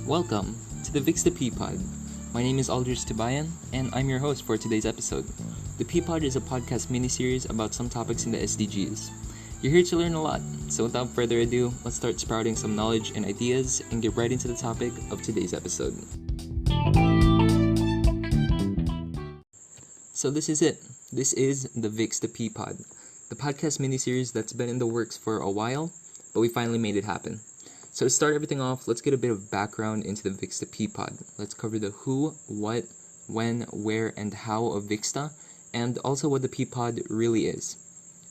Welcome to the Vixta Pod. My name is Aldrich Tibayan, and I'm your host for today's episode. The Pod is a podcast mini-series about some topics in the SDGs. You're here to learn a lot, so without further ado, let's start sprouting some knowledge and ideas and get right into the topic of today's episode. So this is it. This is the Vixta Pod, the podcast mini-series that's been in the works for a while, but we finally made it happen. So to start everything off, let's get a bit of background into the Vixta Pod. Let's cover the who, what, when, where, and how of Vixta, and also what the Pod really is.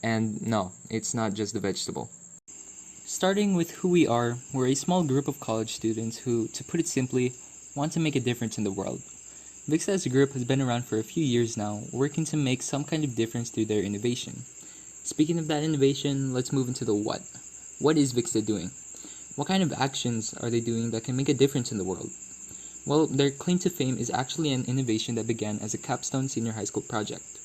And no, it's not just the vegetable. Starting with who we are, we're a small group of college students who, to put it simply, want to make a difference in the world. Vixta as a group has been around for a few years now, working to make some kind of difference through their innovation. Speaking of that innovation, let's move into the what. What is Vixta doing? What kind of actions are they doing that can make a difference in the world? Well, their claim to fame is actually an innovation that began as a capstone senior high school project.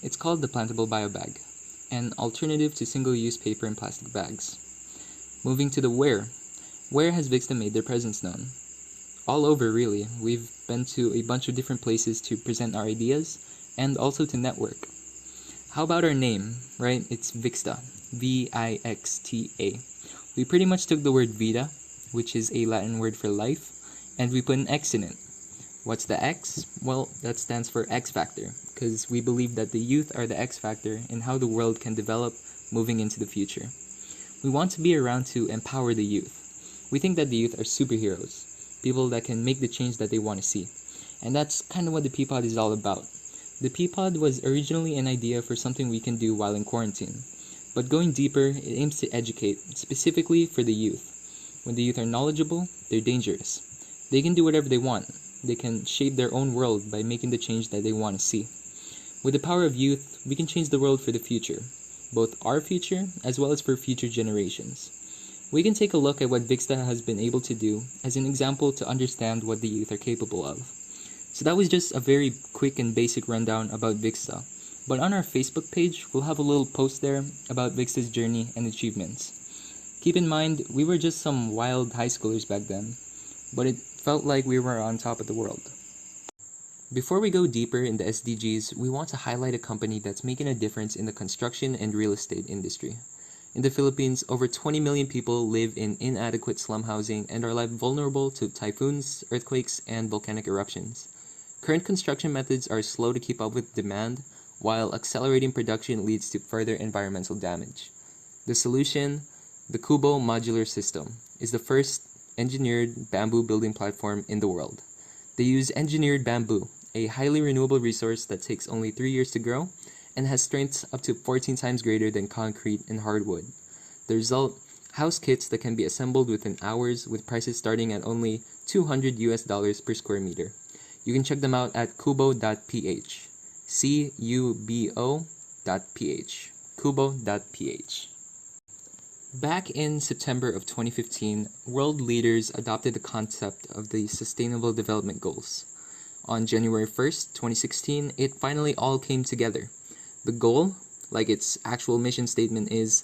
It's called the Plantable Biobag, an alternative to single-use paper and plastic bags. Moving to the where. Where has Vixta made their presence known? All over, really. We've been to a bunch of different places to present our ideas and also to network. How about our name, right? It's Vixta, V-I-X-T-A. We pretty much took the word vita, which is a Latin word for life, and we put an X in it. What's the X? Well, that stands for X Factor, because we believe that the youth are the X Factor in how the world can develop moving into the future. We want to be around to empower the youth. We think that the youth are superheroes, people that can make the change that they want to see. And that's kind of what the Pod is all about. The Pod was originally an idea for something we can do while in quarantine. But going deeper, it aims to educate, specifically for the youth. When the youth are knowledgeable, they're dangerous. They can do whatever they want. They can shape their own world by making the change that they want to see. With the power of youth, we can change the world for the future, both our future as well as for future generations. We can take a look at what Vixta has been able to do as an example to understand what the youth are capable of. So that was just a very quick and basic rundown about Vixta. But on our Facebook page, we'll have a little post there about Vixta's journey and achievements. Keep in mind, we were just some wild high schoolers back then, but it felt like we were on top of the world. Before we go deeper in the SDGs, we want to highlight a company that's making a difference in the construction and real estate industry. In the Philippines, over 20 million people live in inadequate slum housing and are left vulnerable to typhoons, earthquakes, and volcanic eruptions. Current construction methods are slow to keep up with demand, while accelerating production leads to further environmental damage. The solution, the Kubo modular system, is the first engineered bamboo building platform in the world. They use engineered bamboo, a highly renewable resource that takes only 3 years to grow and has strengths up to 14 times greater than concrete and hardwood. The result, house kits that can be assembled within hours with prices starting at only $200 per square meter. You can check them out at kubo.ph. Cubo.ph. Kubo.ph. Back in September of 2015, world leaders adopted the concept of the Sustainable Development Goals. On January 1st, 2016, it finally all came together. The goal, like its actual mission statement, is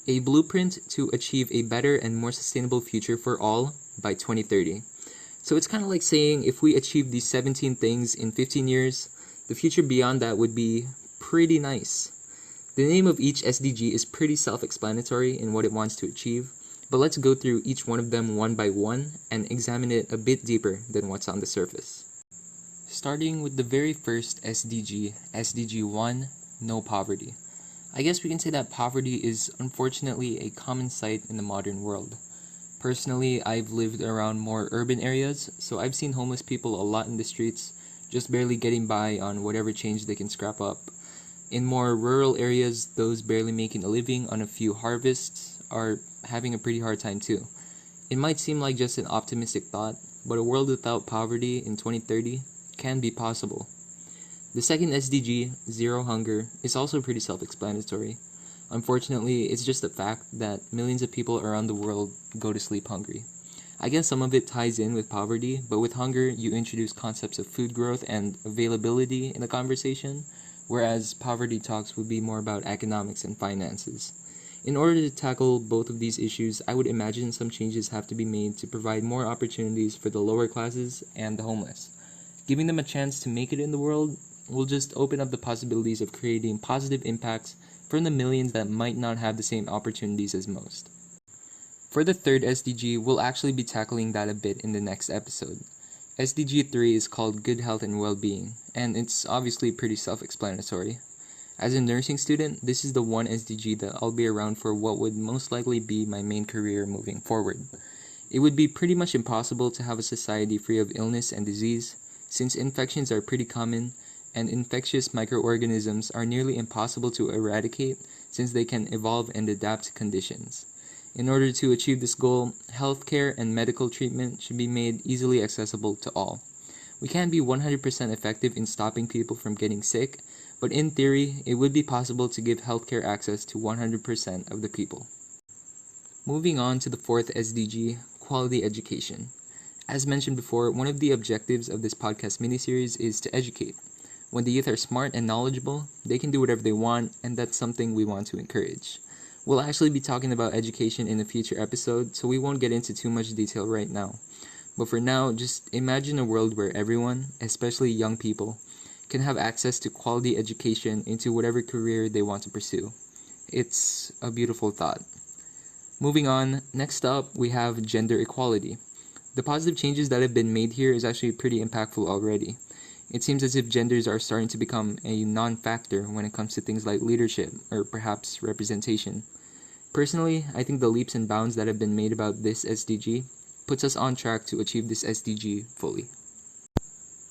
a blueprint to achieve a better and more sustainable future for all by 2030. So it's kind of like saying if we achieve these 17 things in 15 years, the future beyond that would be pretty nice. The name of each SDG is pretty self-explanatory in what it wants to achieve, but let's go through each one of them one by one and examine it a bit deeper than what's on the surface. Starting with the very first SDG, SDG 1, No Poverty. I guess we can say that poverty is unfortunately a common sight in the modern world. Personally, I've lived around more urban areas, so I've seen homeless people a lot in the streets, just barely getting by on whatever change they can scrap up. In more rural areas, those barely making a living on a few harvests are having a pretty hard time too. It might seem like just an optimistic thought, but a world without poverty in 2030 can be possible. The second SDG, Zero Hunger, is also pretty self-explanatory. Unfortunately, it's just a fact that millions of people around the world go to sleep hungry. I guess some of it ties in with poverty, but with hunger, you introduce concepts of food growth and availability in the conversation, whereas poverty talks would be more about economics and finances. In order to tackle both of these issues, I would imagine some changes have to be made to provide more opportunities for the lower classes and the homeless. Giving them a chance to make it in the world will just open up the possibilities of creating positive impacts for the millions that might not have the same opportunities as most. For the third SDG, we'll actually be tackling that a bit in the next episode. SDG 3 is called Good Health and Well-Being, and it's obviously pretty self-explanatory. As a nursing student, this is the one SDG that I'll be around for what would most likely be my main career moving forward. It would be pretty much impossible to have a society free of illness and disease, since infections are pretty common, and infectious microorganisms are nearly impossible to eradicate since they can evolve and adapt to conditions. In order to achieve this goal, healthcare and medical treatment should be made easily accessible to all. We can't be 100% effective in stopping people from getting sick, but in theory, it would be possible to give healthcare access to 100% of the people. Moving on to the fourth SDG, quality education. As mentioned before, one of the objectives of this podcast miniseries is to educate. When the youth are smart and knowledgeable, they can do whatever they want, and that's something we want to encourage. We'll actually be talking about education in a future episode, so we won't get into too much detail right now. But for now, just imagine a world where everyone, especially young people, can have access to quality education into whatever career they want to pursue. It's a beautiful thought. Moving on, next up we have gender equality. The positive changes that have been made here is actually pretty impactful already. It seems as if genders are starting to become a non-factor when it comes to things like leadership or perhaps representation. Personally, I think the leaps and bounds that have been made about this SDG puts us on track to achieve this SDG fully.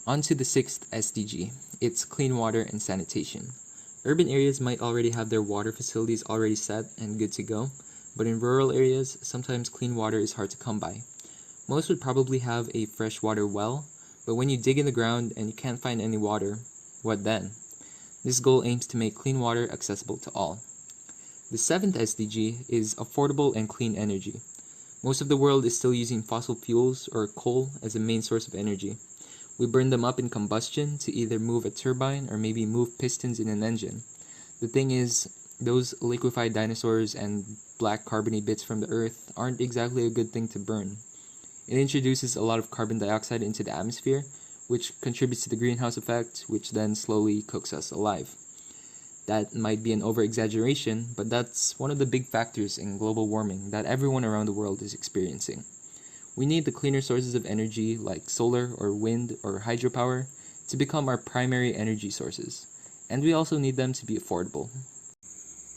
On to the sixth SDG. It's clean water and sanitation. Urban areas might already have their water facilities already set and good to go, but in rural areas, sometimes clean water is hard to come by. Most would probably have a freshwater well, but when you dig in the ground and you can't find any water, what then? This goal aims to make clean water accessible to all. The seventh SDG is affordable and clean energy. Most of the world is still using fossil fuels or coal as a main source of energy. We burn them up in combustion to either move a turbine or maybe move pistons in an engine. The thing is, those liquefied dinosaurs and black carbony bits from the earth aren't exactly a good thing to burn. It introduces a lot of carbon dioxide into the atmosphere, which contributes to the greenhouse effect, which then slowly cooks us alive. That might be an over-exaggeration, but that's one of the big factors in global warming that everyone around the world is experiencing. We need the cleaner sources of energy like solar or wind or hydropower to become our primary energy sources, and we also need them to be affordable.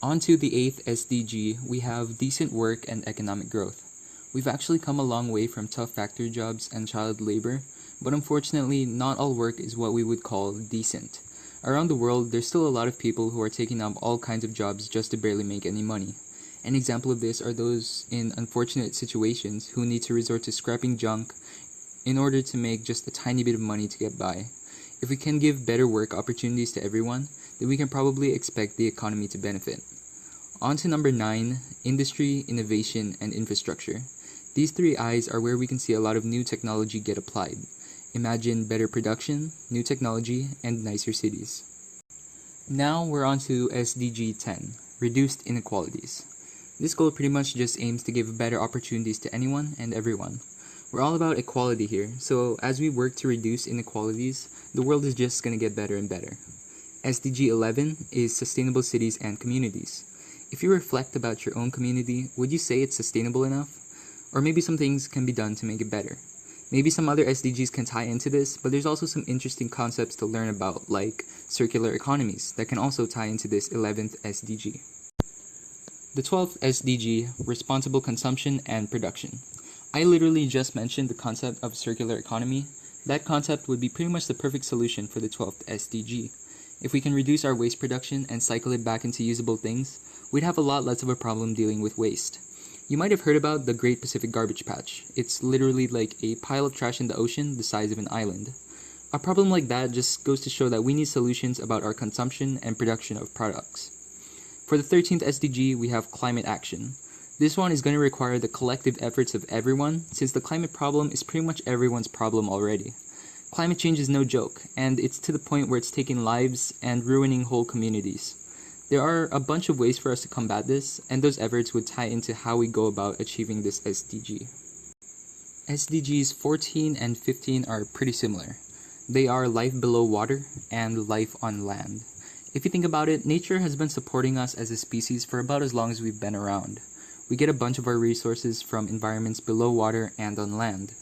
On to the eighth SDG, we have decent work and economic growth. We've actually come a long way from tough factory jobs and child labor, but unfortunately, not all work is what we would call decent. Around the world, there's still a lot of people who are taking up all kinds of jobs just to barely make any money. An example of this are those in unfortunate situations who need to resort to scrapping junk in order to make just a tiny bit of money to get by. If we can give better work opportunities to everyone, then we can probably expect the economy to benefit. On to number 9, industry, innovation, and infrastructure. These three I's are where we can see a lot of new technology get applied. Imagine better production, new technology, and nicer cities. Now we're on to SDG 10, reduced inequalities. This goal pretty much just aims to give better opportunities to anyone and everyone. We're all about equality here, so as we work to reduce inequalities, the world is just going to get better and better. SDG 11 is sustainable cities and communities. If you reflect about your own community, would you say it's sustainable enough? Or maybe some things can be done to make it better. Maybe some other SDGs can tie into this, but there's also some interesting concepts to learn about, like circular economies, that can also tie into this 11th SDG. The 12th SDG, responsible consumption and production. I literally just mentioned the concept of circular economy. That concept would be pretty much the perfect solution for the 12th SDG. If we can reduce our waste production and cycle it back into usable things, we'd have a lot less of a problem dealing with waste. You might have heard about the Great Pacific Garbage Patch. It's literally like a pile of trash in the ocean the size of an island. A problem like that just goes to show that we need solutions about our consumption and production of products. For the 13th SDG, we have climate action. This one is going to require the collective efforts of everyone, since the climate problem is pretty much everyone's problem already. Climate change is no joke, and it's to the point where it's taking lives and ruining whole communities. There are a bunch of ways for us to combat this, and those efforts would tie into how we go about achieving this SDG. SDGs 14 and 15 are pretty similar. They are life below water and life on land. If you think about it, nature has been supporting us as a species for about as long as we've been around. We get a bunch of our resources from environments below water and on land.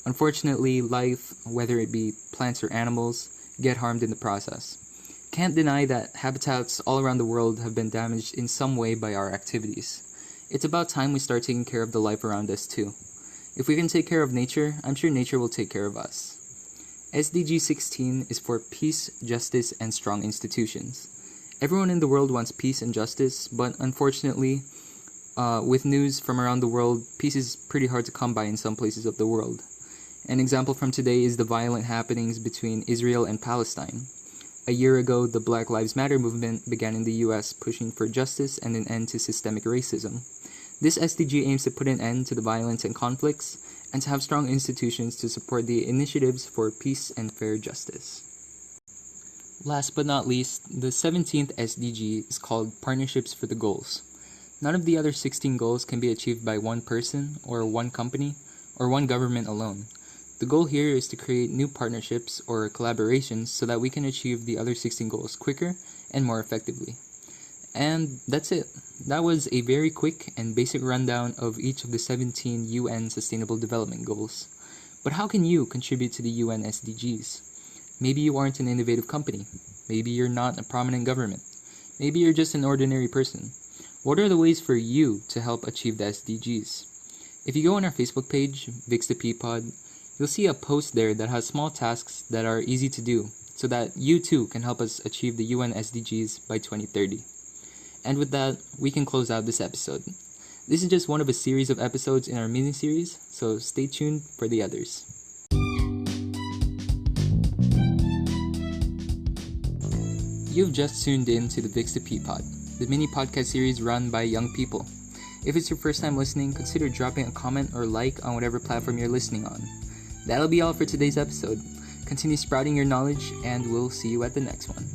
Unfortunately, life, whether it be plants or animals, get harmed in the process. Can't deny that habitats all around the world have been damaged in some way by our activities. It's about time we start taking care of the life around us too. If we can take care of nature, I'm sure nature will take care of us. SDG 16 is for peace, justice, and strong institutions. Everyone in the world wants peace and justice, but unfortunately, with news from around the world, peace is pretty hard to come by in some places of the world. An example from today is the violent happenings between Israel and Palestine. A year ago, the Black Lives Matter movement began in the US, pushing for justice and an end to systemic racism. This SDG aims to put an end to the violence and conflicts, and to have strong institutions to support the initiatives for peace and fair justice. Last but not least, the 17th SDG is called Partnerships for the Goals. None of the other 16 goals can be achieved by one person, or one company, or one government alone. The goal here is to create new partnerships or collaborations so that we can achieve the other 16 goals quicker and more effectively. And that's it. That was a very quick and basic rundown of each of the 17 UN Sustainable Development Goals. But how can you contribute to the UN SDGs? Maybe you aren't an innovative company. Maybe you're not a prominent government. Maybe you're just an ordinary person. What are the ways for you to help achieve the SDGs? If you go on our Facebook page, Vixta Pod, you'll see a post there that has small tasks that are easy to do so that you too can help us achieve the UN SDGs by 2030. And with that, we can close out this episode. This is just one of a series of episodes in our mini-series, so stay tuned for the others. You've just tuned in to the Vixta Pod, the mini podcast series run by young people. If it's your first time listening, consider dropping a comment or like on whatever platform you're listening on. That'll be all for today's episode. Continue sprouting your knowledge, and we'll see you at the next one.